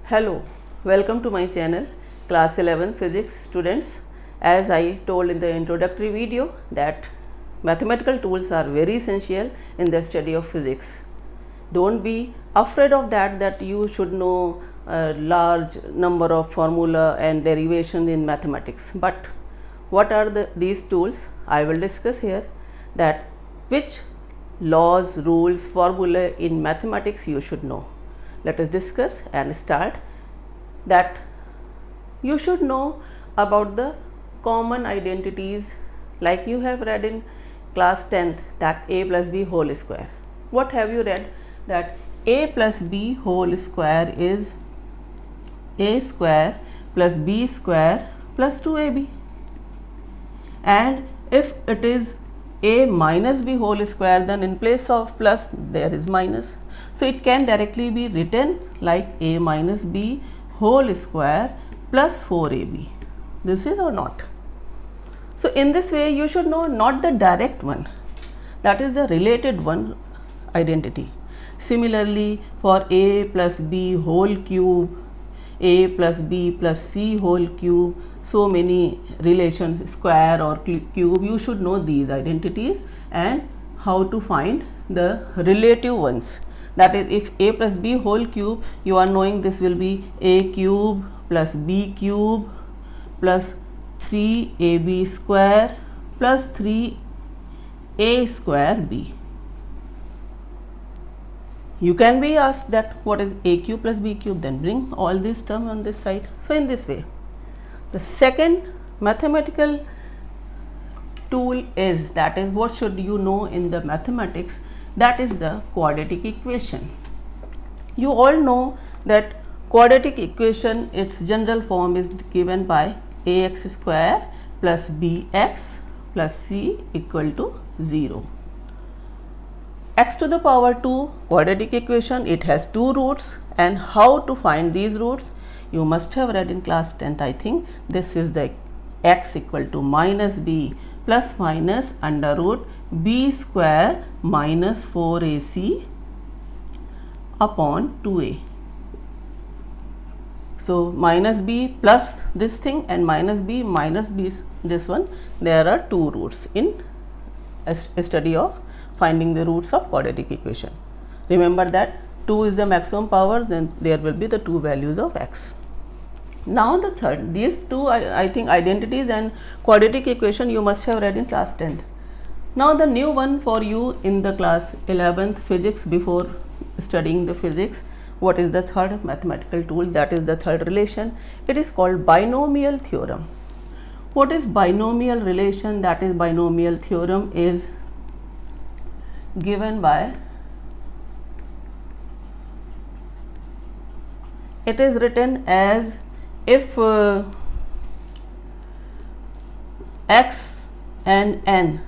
Hello, welcome to my channel class 11 physics students. As I told in the introductory video that mathematical tools are very essential in the study of physics. Don't be afraid of that you should know a large number of formula and derivation in mathematics. But what are these tools? I will discuss here that which laws, rules, formula in mathematics you should know. Let us discuss and start that you should know about the common identities, like you have read in class 10th that a plus b whole square. What have you read? That a plus b whole square is a square plus b square plus 2ab, and if it is a minus b whole square, then in place of plus there is minus. So it can directly be written like a minus b whole square plus 4ab. This is or not? So in this way you should know not the direct one, that is the related one identity. Similarly for a plus b whole cube, a plus b plus c whole cube, so many relations, square or cube, you should know these identities and how to find the relative ones. That is, if a plus b whole cube, you are knowing this will be a cube plus b cube plus 3ab square plus 3a square b. You can be asked that what is a cube plus b cube, then bring all these terms on this side. So in this way, the second mathematical tool is, that is what should you know in the mathematics, that is the quadratic equation. You all know that quadratic equation, its general form is given by ax square plus bx plus c equal to 0. X to the power 2 quadratic equation, it has two roots, and how to find these roots you must have read in class 10th. I think this is the x equal to minus b plus minus under root b square minus 4ac upon 2a. So minus b plus this thing and minus b this one, there are two roots in a study of finding the roots of quadratic equation. Remember that 2 is the maximum power, then there will be the two values of x. Now the third, these two I think identities and quadratic equation you must have read in class 10th. Now the new one for you in the class 11th physics, before studying the physics, what is the third mathematical tool, that is the third relation. It is called binomial theorem. What is binomial relation? That is, binomial theorem is given by, it is written as, if x and n,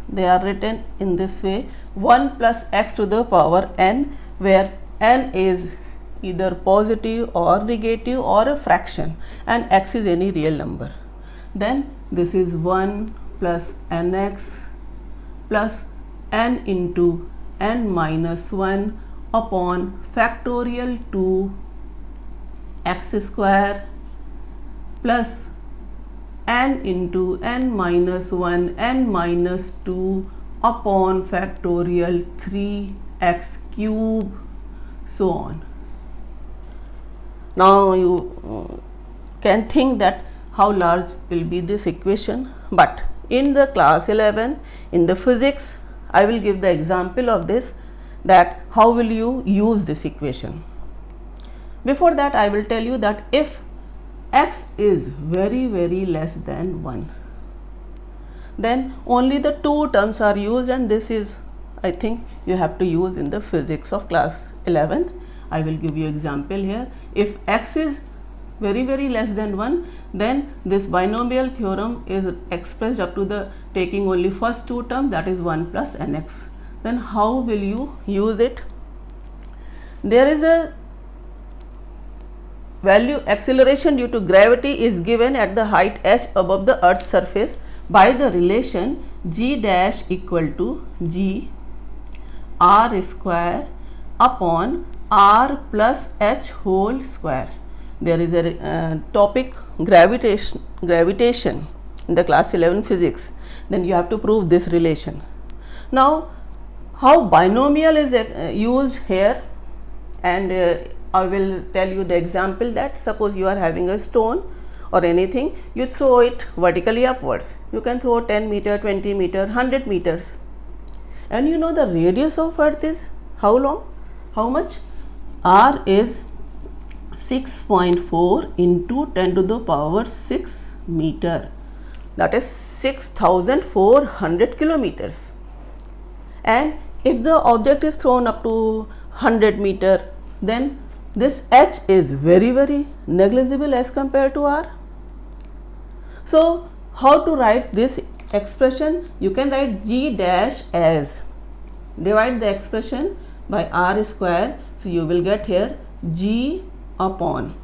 they are written in this way, 1 plus x to the power n, where n is either positive or negative or a fraction and x is any real number, then this is 1 plus nx plus n into n minus 1 upon factorial 2 x square plus n into n minus 1 n minus 2 upon factorial 3x cube, so on. Now you can think that how large will be this equation, but in the class 11 in the physics I will give the example of this, that how will you use this equation. Before that I will tell you that if x is very less than 1, then only the two terms are used, and this is, I think, you have to use in the physics of class 11th. I will give you example here. If x is very less than 1, then this binomial theorem is expressed up to the taking only first two terms, that is 1 plus nx. Then how will you use it? There is a value, acceleration due to gravity is given at the height h above the earth's surface by the relation g dash equal to g r square upon r plus h whole square. There is a topic gravitation in the class 11 physics. Then you have to prove this relation. Now, how binomial is used here, and I will tell you the example that suppose you are having a stone or anything, you throw it vertically upwards. You can throw 10 meter, 20 meter, 100 meters. And you know the radius of earth is how long? How much? R is 6.4 into 10 to the power 6 meter. That is 6,400 kilometers. And if the object is thrown up to 100 meter, then this h is very negligible as compared to r. So how to write this expression? You can write g dash as, divide the expression by r square. So you will get here g upon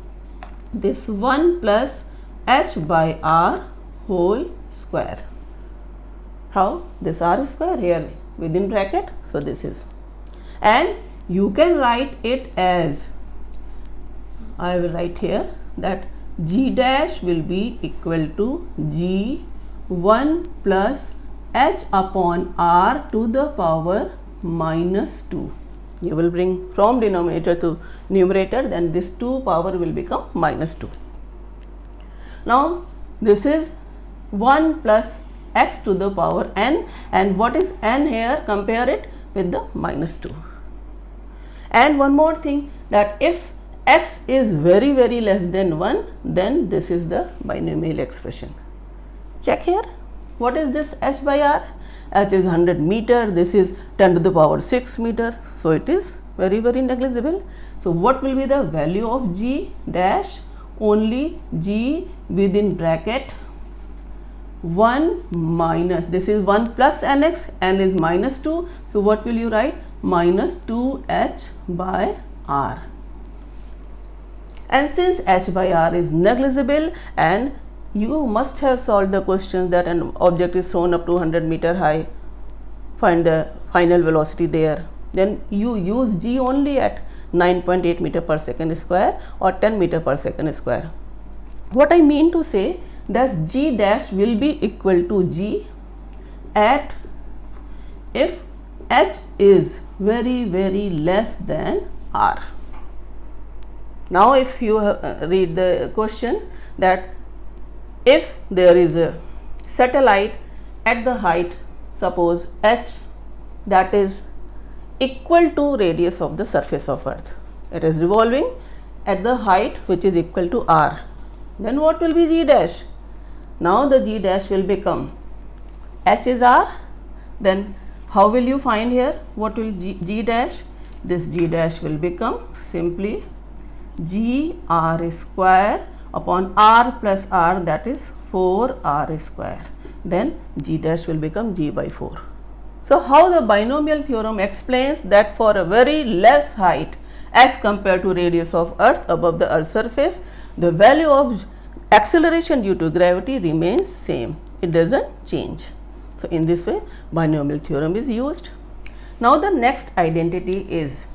this 1 plus h by r whole square. How? This r square here within bracket. So this is, and you can write it as, I will write here that g dash will be equal to g 1 plus h upon r to the power minus 2. You will bring from denominator to numerator, then this 2 power will become minus 2. Now this is 1 plus x to the power n, and what is n here? Compare it with the minus 2. And one more thing, that if x is very less than 1, then this is the binomial expression. Check here, what is this h by r? H is 100 meter, this is 10 to the power 6 meter, so it is very negligible. So what will be the value of g dash? Only g within bracket 1 minus, this is 1 plus nx, n is minus 2, so what will you write? Minus 2h by r. And since h by r is negligible, and you must have solved the questions that an object is thrown up to 100 meter high, find the final velocity there, then you use g only at 9.8 meter per second square or 10 meter per second square. What I mean to say, that g dash will be equal to g at if h is very less than r. Now if you read the question, that if there is a satellite at the height, suppose h, that is equal to radius of the surface of earth, it is revolving at the height which is equal to r, then what will be g dash? Now the g dash will become, h is r, then how will you find here? What will g dash? This g dash will become simply g r square upon r plus r, that is 4r square. Then g dash will become g by 4. So how the binomial theorem explains that for a very less height as compared to radius of earth above the earth's surface, the value of acceleration due to gravity remains same, it doesn't change. So in this way binomial theorem is used. Now the next identity is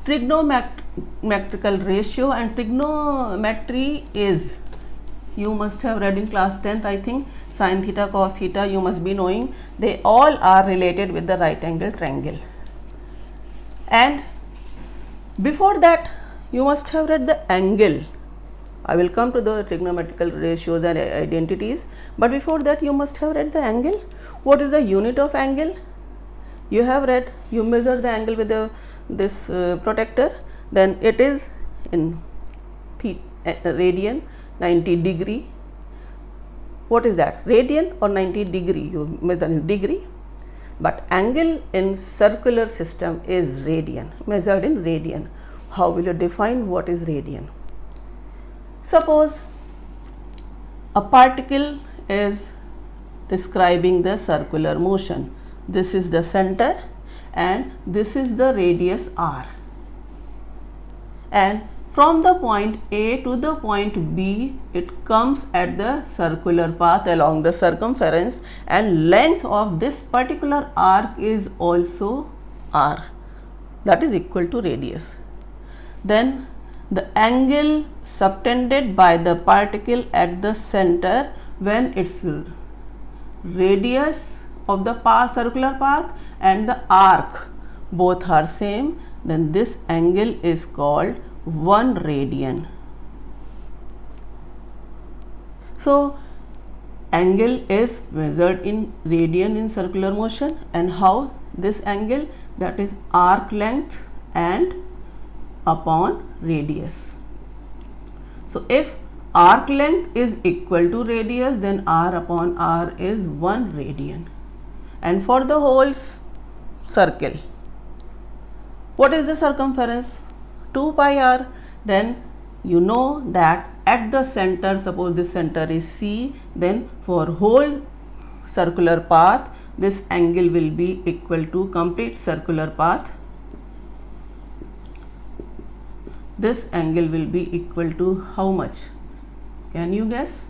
trigonometrical ratio, and trigonometry is, you must have read in class 10th, I think, sin theta, cos theta, you must be knowing, they all are related with the right angle triangle. And before that you must have read the angle. I will come to the trigonometrical ratios and identities, but before that you must have read the angle. What is the unit of angle? You have read, you measure the angle with this protector, then it is in radian, 90 degree. What is that? Radian or 90 degree, you measure in degree, but angle in circular system is radian, measured in radian. How will you define what is radian? Suppose a particle is describing the circular motion. This is the center and this is the radius r, and from the point A to the point B, it comes at the circular path along the circumference, and length of this particular arc is also r. that is equal to radius. Then the angle subtended by the particle at the center when its radius of the path, circular path, and the arc both are same, then this angle is called 1 radian. So angle is measured in radian in circular motion, and how this angle, that is arc length and upon radius. So if arc length is equal to radius, then r upon r is 1 radian. And for the whole circle, what is the circumference? 2 pi r. Then you know that at the center, suppose this center is C, then for whole circular path, this angle will be equal to complete circular path. This angle will be equal to how much? Can you guess?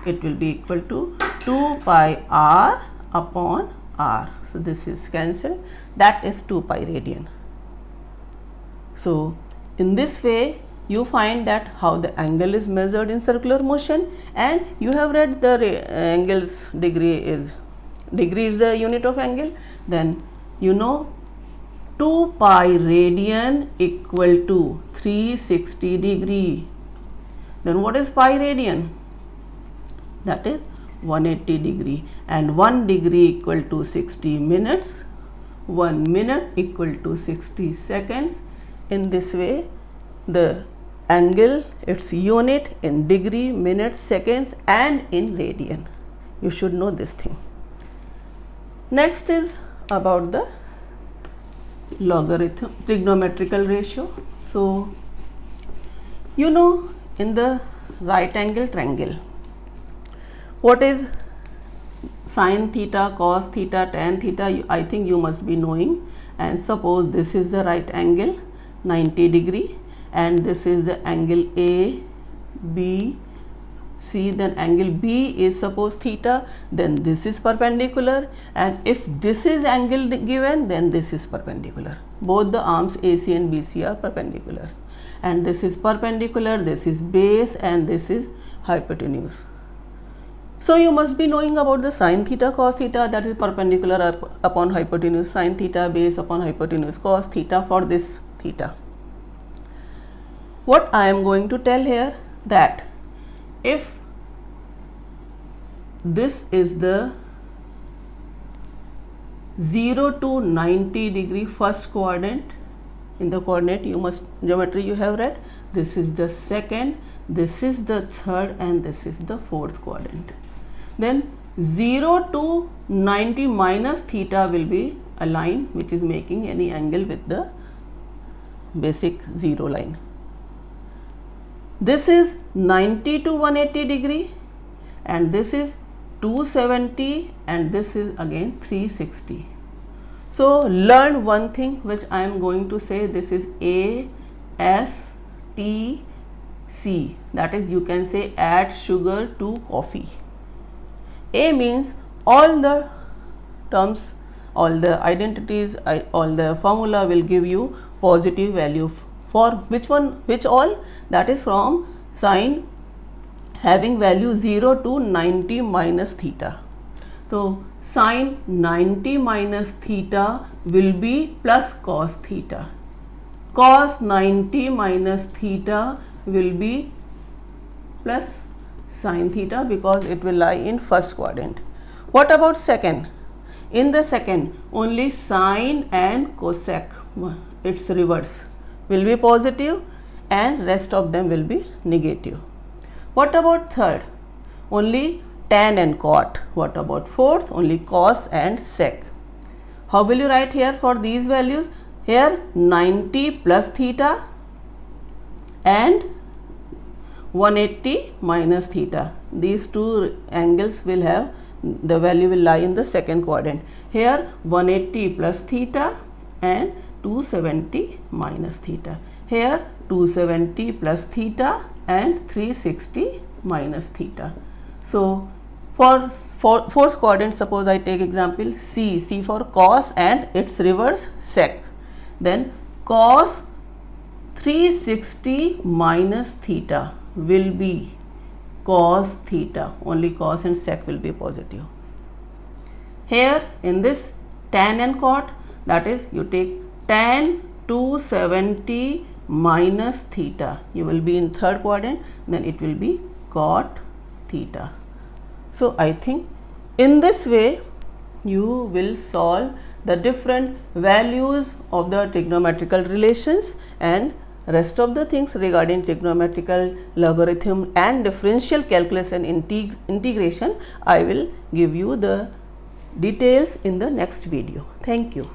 It will be equal to 2 pi r upon r. So this is cancelled. That is 2 pi radian. So in this way, you find that how the angle is measured in circular motion, and you have read the angle's degree is the unit of angle. Then you know 2 pi radian equal to 360 degree. Then what is pi radian? That is 180 degree, and 1 degree equal to 60 minutes, 1 minute equal to 60 seconds. In this way, the angle, its unit in degree, minutes, seconds, and in radian. You should know this thing. Next is about the logarithm, trigonometrical ratio. So you know, in the right angle triangle, what is sine theta, cos theta, tan theta? I think you must be knowing. And suppose this is the right angle, 90 degree, and this is the angle A, B, C. Then angle B is suppose theta, then this is perpendicular, and if this is angle given, then this is perpendicular. Both the arms AC and BC are perpendicular, and this is perpendicular, this is base, and this is hypotenuse. So you must be knowing about the sine theta, cos theta, that is perpendicular upon hypotenuse, sine theta, base upon hypotenuse, cos theta for this theta. What I am going to tell here, that if this is the 0 to 90 degree first quadrant, in the coordinate geometry you have read, this is the second, this is the third, and this is the fourth quadrant. Then 0 to 90 minus theta will be a line which is making any angle with the basic 0 line. This is 90 to 180 degree, and this is 270, and this is again 360. So learn one thing which I am going to say. This is A, S, T, C. That is, you can say add sugar to coffee. A means all the terms, all the identities, all the formula will give you positive value. For which one? Which all? That is from sine having value 0 to 90 minus theta. So sine 90 minus theta will be plus cos theta. Cos 90 minus theta will be plus sine theta, because it will lie in first quadrant. What about second? In the second, only sine and cosec, its reverse, will be positive, and rest of them will be negative. What about third? Only tan and cot. What about fourth? Only cos and sec. How will you write here for these values? Here 90 plus theta and 180 minus theta. These two angles will have, the value will lie in the second quadrant. Here 180 plus theta and 270 minus theta. Here 270 plus theta and 360 minus theta. So for fourth quadrant, suppose I take example C for cos and its reverse sec. Then cos 360 minus theta will be cos theta, only cos and sec will be positive. Here in this tan and cot, that is you take tan 270 minus theta, you will be in third quadrant, then it will be cot theta. So I think in this way you will solve the different values of the trigonometrical relations, and rest of the things regarding trigonometrical, logarithm and differential calculus and integration, I will give you the details in the next video. Thank you.